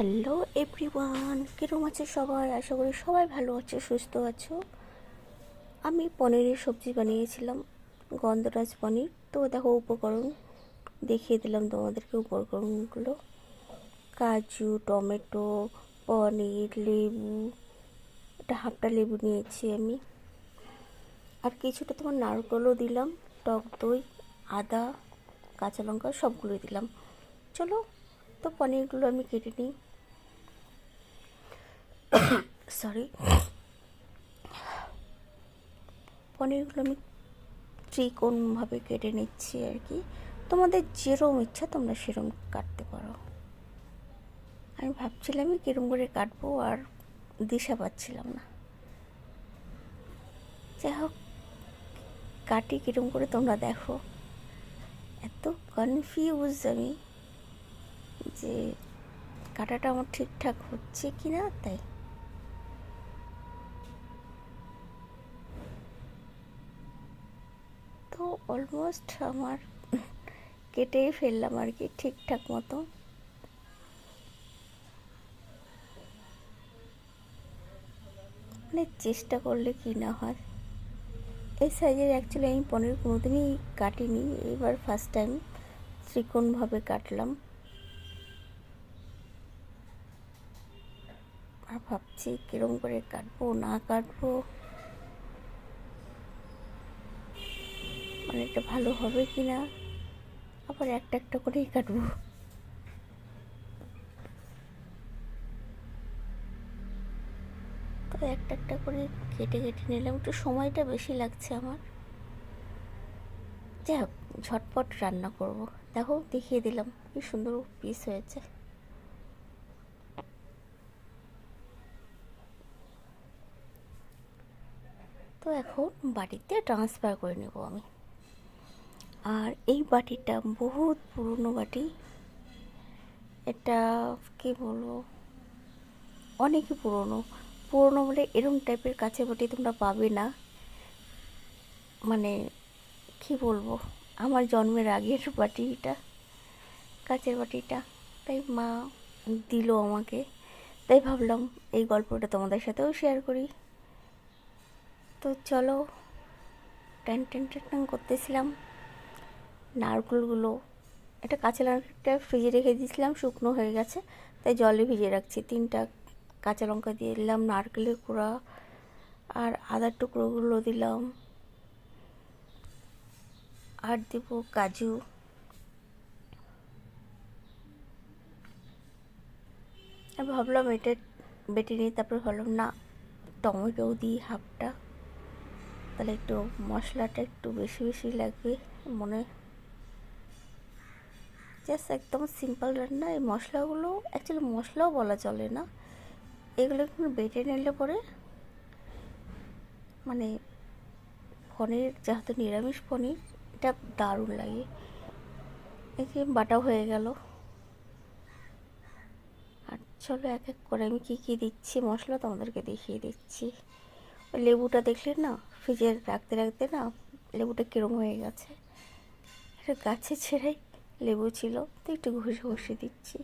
Hello everyone, কিরম আছে সবাই? আশা করি সবাই ভালো আছে, সুস্থ আছো। আমি পনিরের সবজি বানিয়েছিলাম, গন্ধরাজ পনির। তো দেখো উপকরণ দেখিয়ে দিলাম তোমাদেরকে। উপকরণগুলো: কাজু, টমেটো, পনির, লেবু, এটা হাফটা লেবু নিয়েছি আমি, আর কিছুটা তোমার নারকেলও দিলাম, টক দই, আদা, কাঁচা লঙ্কা সবগুলোই দিলাম। চলো, তো পনিরগুলো আমি কেটে নিই। সরি, পনিরগুলো আমি ত্রিকোণভাবে কেটে নিচ্ছি আর কি। তোমাদের যেরকম ইচ্ছা তোমরা সেরকম কাটতে পারো। আমি ভাবছিলামই কিরম করে কাটবো, আর দিশা পাচ্ছিলাম না। যাই হোক, কাটি কিরম করে তোমরা দেখো। এত কনফিউজ আমি যে কাটাটা আমার ঠিকঠাক হচ্ছে কি না, তাই। তো অলমোস্ট আমার কেটেই ফেললাম আর কি ঠিকঠাক মতো। মানে চেষ্টা করলে কি না হয়। এই সাইজের অ্যাকচুয়ালি আমি পনির কোনোদিনই কাটিনি, এবার ফার্স্ট টাইম ত্রিকোণভাবে কাটলাম। আর ভাবছি কিরম করে কাটবো না কাটবো, মানে এটা ভালো হবে কি না। আবার একটা একটা করেই কাটবো। তো একটা একটা করে কেটে কেটে নিলাম, একটু সময়টা বেশি লাগছে আমার। যাই হোক, ঝটপট রান্না করব। দেখো, দেখিয়ে দিলাম কি সুন্দর পিস হয়েছে। তো এখন বাটিতে ট্রান্সফার করে নেব আমি। আর এই বাটিটা বহুত পুরনো বাটি। এটা কি বলবো, অনেকই পুরনো। পুরনো বলে এরম টাইপের কাঁচের বাটি তোমরা পাবে না। মানে কি বলবো, আমার জন্মের আগের বাটিটা, কাঁচের বাটিটা। তাই মা দিল আমাকে, তাই ভাবলাম এই গল্পটা তোমাদের সাথেও শেয়ার করি। তো চলো, টেন টেন টেন করতেছিলাম নারকেলগুলো। এটা কাঁচা লঙ্কাটা ফ্রিজে রেখে দিয়েছিলাম, শুকনো হয়ে গেছে, তাই জলে ভিজিয়ে রাখছি। 3টা কাঁচা লঙ্কা দিয়ে দিলাম, নারকেলের কুড়া আর আদার টুকরোগুলো দিলাম, আর দেব কাজু। আমি ভাবলাম এটা বেটে নিই, তারপরে ভাবলাম না, টমেটো দিই হাফটা, তাহলে একটু মশলাটা একটু বেশি বেশি লাগবে মনে। জাস্ট একদম সিম্পল রান্না। এই মশলাগুলো অ্যাকচুয়ালি মশলাও বলা চলে না, এগুলো একটু বেটে নিলে পরে মানে পনির, যেহেতু নিরামিষ পনির, এটা দারুণ লাগে। এই যে বাটা হয়ে গেল। আর চলো এক এক করে আমি কী কী দিচ্ছি মশলা তোমাদেরকে দেখিয়ে দিচ্ছি। লেবুটা দেখলে না, ফ্রিজে রাখতে রাখতে না লেবুটা কিরম হয়ে গেছে। এটা গাছে ছেড়াই লেবু ছিল, তো একটু ঘষে ঘষে দিচ্ছি।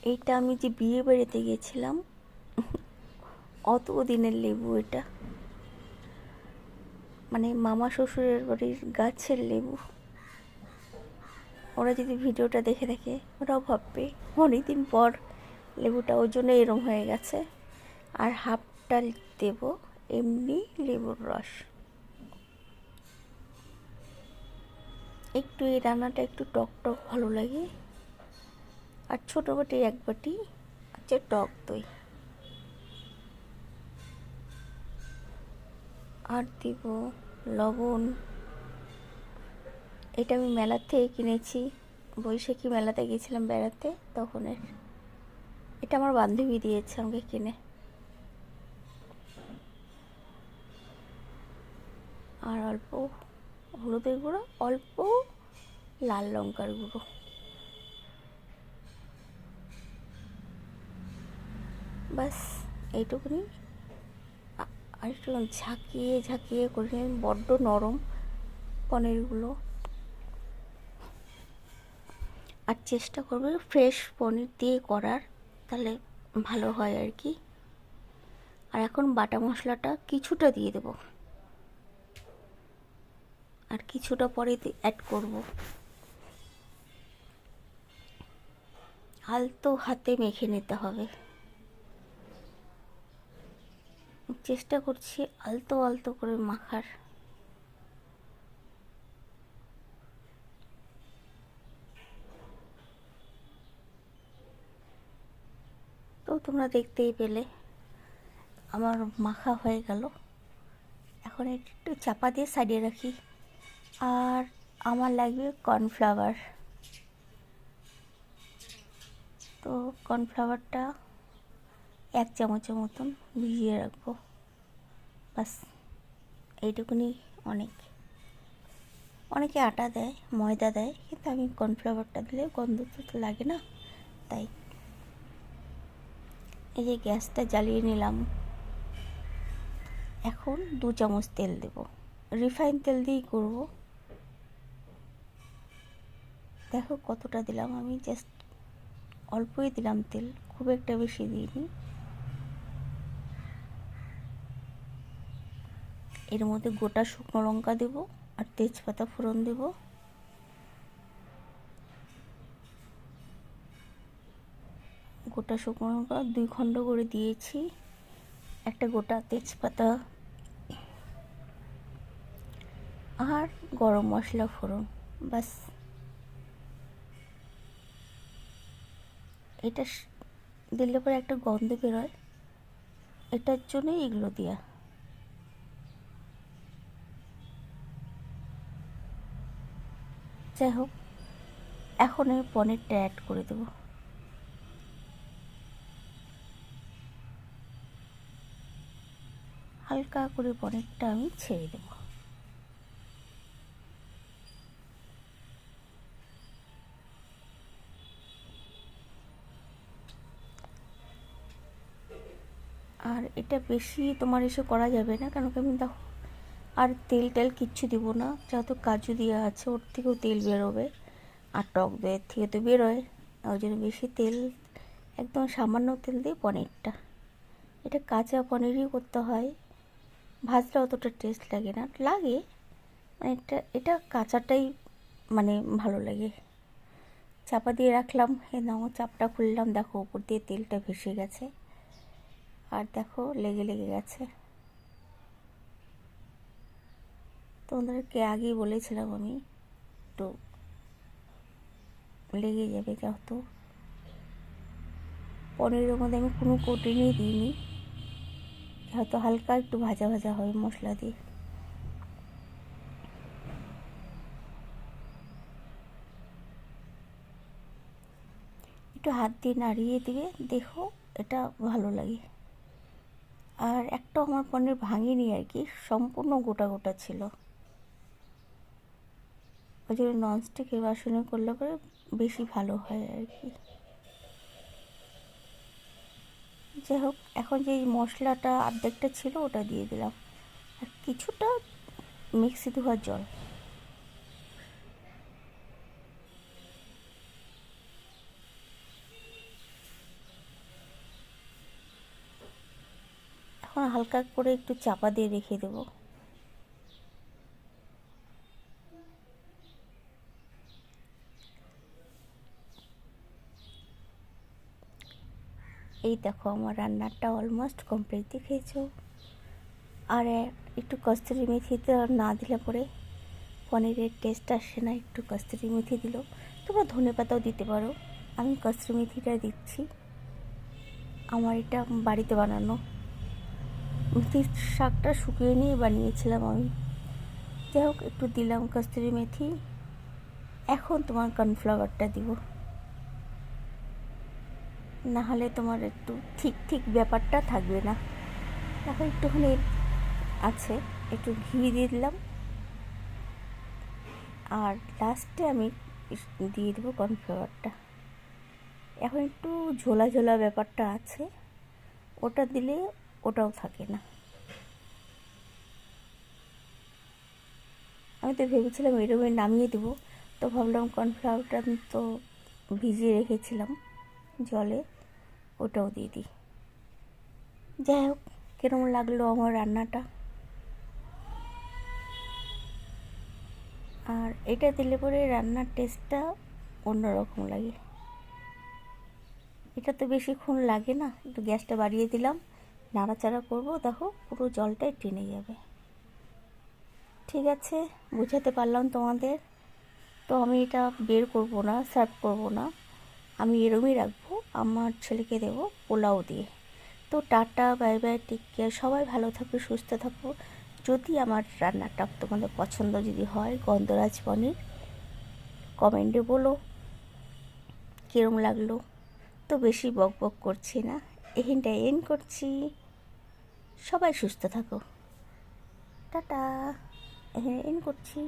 এইটা আমি যে বিয়ে বাড়িতে গেছিলাম, অত দিনের লেবু এটা, মানে মামা শ্বশুরের বাড়ির গাছের লেবু। ওরা যদি ভিডিওটা দেখে দেখে ওরাও ভাববে অনেকদিন পর লেবুটা, ওই জন্য এরম হয়ে গেছে। আর হাফটা দেব এমনি লেবুর রস। একটু এই রান্নাটা একটু টক টক ভালো লাগে। আর ছোটো বাটি 1 বাটি হচ্ছে টক দই। আর দিব লবণ। এটা আমি মেলার থেকে কিনেছি, বৈশাখী মেলাতে গেছিলাম বেড়াতে তখনের। এটা আমার বান্ধবী দিয়েছে আমাকে কিনে। আর অল্প হলুদের গুঁড়ো, অল্প লাল লঙ্কার গুঁড়ো। বাস এইটুকুনি। আর একটু ঝাঁকিয়ে ঝাঁকিয়ে করে, বড্ড নরম পনিরগুলো। আর চেষ্টা করবে ফ্রেশ পনির দিয়ে করার, তাহলে ভালো হয় আর কি। আর এখন বাটা মশলাটা কিছুটা দিয়ে দেব, আর কিছুটা পরে অ্যাড করব। আলতো হাতে মেখে নিতে হবে। চেষ্টা করছি আলতো আলতো করে মাখার। তো তোমরা দেখতেই পেলে আমার মাখা হয়ে গেল। এখন একটু চাপা দিয়ে সাইডে রাখি। আর আমার লাগবে কর্নফ্লাওয়ার। তো কর্নফ্লাওয়ারটা 1 চামচের মতন ভিজিয়ে রাখবো। বাস এইটুকুনি অনেক। অনেকে আটা দেয়, ময়দা দেয়, কিন্তু আমি কর্নফ্লাওয়ারটা দিলে গন্ধ তো লাগে না, তাই। এই যে গ্যাসটা জ্বালিয়ে নিলাম। এখন 2 চামচ তেল দেব। রিফাইন তেল দিয়েই করব। দেখো কতটা দিলাম, আমি জাস্ট অল্পই দিলাম তেল, খুব একটা বেশি দিইনি। এর মধ্যে গোটা শুকনো লঙ্কা দেব আর তেজপাতা ফোড়ন দেব। গোটা শুকনো লঙ্কা 2 খণ্ড করে দিয়েছি, একটা গোটা তেজপাতা আর গরম মশলা ফোড়ন। বাস এটা দিলে পরে একটা গন্ধ বেরোয়, এটার জন্যই এগুলো দেওয়া। যাই হোক, এখন আমি পনিরটা অ্যাড করে দেবো। হালকা করে পনিরটা আমি ছেড়ে দেব। আর এটা বেশি তোমার এসে করা যাবে না, কারণ আমি দেখো আর তেল টেল কিচ্ছু দিব না, যেহেতু কাজু দেওয়া আছে ওর থেকেও তেল বেরোবে, আর টক দইয়ের থেকে তো বেরোয়, ওই জন্য বেশি তেল, একদম সামান্য তেল দিয়ে পনিরটা। এটা কাঁচা পনিরই করতে হয়, ভাজলে অতটা টেস্ট লাগে না, লাগে মানে এটা কাঁচাটাই মানে ভালো লাগে। চাপা দিয়ে রাখলাম, নাও চাপটা খুললাম, দেখো উপর দিয়ে তেলটা ভেসে গেছে, আর দেখো লেগে লেগে গেছে। তোমাদেরকে আগেই বলেছিলাম আমি, তো লেগে যাবে, যেহেতু পনিরের মধ্যে আমি কোনো কোটিংই দিইনি, যেহেতু হালকা একটু ভাজা ভাজা হবে মশলা দিয়ে। একটু হাত দিয়ে নাড়িয়ে দিবে, দেখো এটা ভালো লাগে। আর একটা আমার পনির ভাঙিনি আর কি, সম্পূর্ণ গোটা গোটা ছিল, ওই জন্য ননস্টিকের বাসনে করলে পরে বেশি ভালো হয় আর কি। যাই হোক, এখন যে মশলাটা অর্ধেকটা ছিল ওটা দিয়ে দিলাম, আর কিছুটা মিক্সি ধোয়ার জল। এখন হালকা করে একটু চাপা দিয়ে রেখে দেবো। এই দেখো আমার রান্নাটা অলমোস্ট কমপ্লিট, দেখেছো। আর একটু কস্তুরি মেথিতে না দিলে পরে পনিরের টেস্ট আসে না, একটু কস্তুরি মেথি দিলেও, তোমরা ধনেপাতাও দিতে পারো, আমি কস্তুরি মেথিটা দিচ্ছি। আমার এটা বাড়িতে বানানো, মেথির শাকটা শুকিয়ে নিয়ে বানিয়েছিলাম আমি। যাই হোক, একটু দিলাম কস্তুরি মেথি। এখন তোমার কর্নফ্লাওয়ারটা দিব, না হলে তোমার একটু ঠিক ঠিক ব্যাপারটা থাকবে না। এখন একটুখানি আছে, একটু ঘি দিয়ে দিলাম, আর লাস্টে আমি দিয়ে দেবো কর্নফ্লাওয়ারটা। এখন একটু ঝোলা ঝোলা ব্যাপারটা আছে, ওটা দিলে ওটাও থাকে না। আমি তো ভেবেছিলাম এরকমই নামিয়ে দেবো, তো ভাবলাম কর্নফ্লাওয়ারটা তো ভিজিয়ে রেখেছিলাম জলে, ওটাও দিয়ে দিই। যাই হোক, কিরম লাগলো আমার রান্নাটা। আর এটা দিলে পরে রান্নার টেস্টটা অন্যরকম লাগে। এটা তো বেশিক্ষণ লাগে না, একটু গ্যাসটা বাড়িয়ে দিলাম, নাড়াচাড়া করবো, দেখো পুরো জলটাই টেনে যাবে। ঠিক আছে, বুঝাতে পারলাম তোমাদের। তো আমি এটা বের করব না, সার্ভ করব না, আমি এরমই রাখবো, আমার ছেলেকে দেবো পোলাও দিয়ে। তো tata, bye bye, take care, সবাই ভালো থাকো, সুস্থ থাকো। যদি আমার রান্নাটা তোমাদের পছন্দ যদি হয় গন্ধরাজ পনির, কমেন্টে বলো কীরম লাগলো। তো বেশি বক বক করছি না, এখানটা এন্ড করছি। সবাই সুস্থ থাকো, টাটা, এখানে এন্ড করছি।